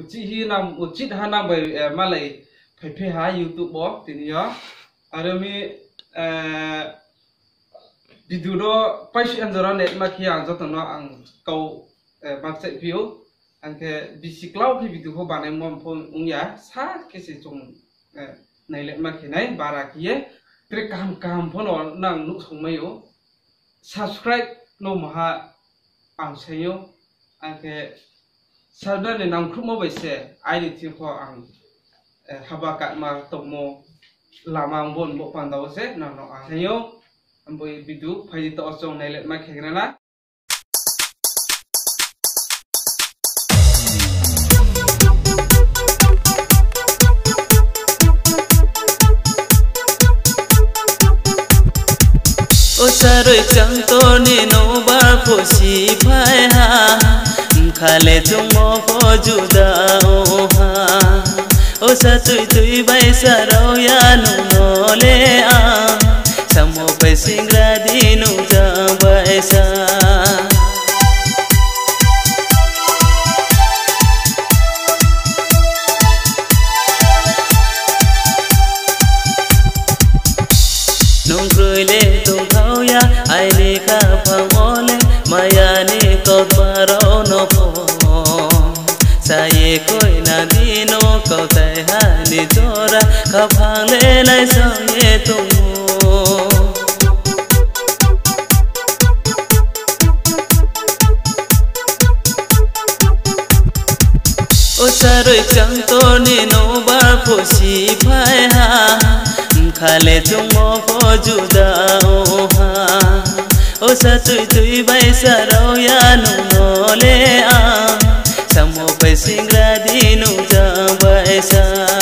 ucit ha nam bai malai phe ha YouTube bo tini yo arami video do pais anjara net ma khia jotono ang kau website view angke bisiklau ki video ko banai mom phone ungya sa kese chung nailek ma khinai bara kiye tre kam phone nang nuk songmayo subscribe no maha ang sayo angke sada ne nang khrumo baise ai ti ko ang habakat ma tomo lamang bon bo pandau se no sayo amboi bidu phai to osong nailek ma khegrana Saroi chang to ni no bar pho si phai ha khale chung mo pho juda o ha o sa tui bai sa ro ya nu no le a samo pai singra di nu ja bai sa nung krui le tung thau ya ai ni kha phang ole maya ni ko baro no pho sa ye koi na di no ko tai ha ni chora kha phang le lai so ye tung o saroi chang to ni no bar pho si phai ha khale chung mo pho juda o ha o sa tui bai sa ro ya nu no le a samo pai singra di nu ja bai sa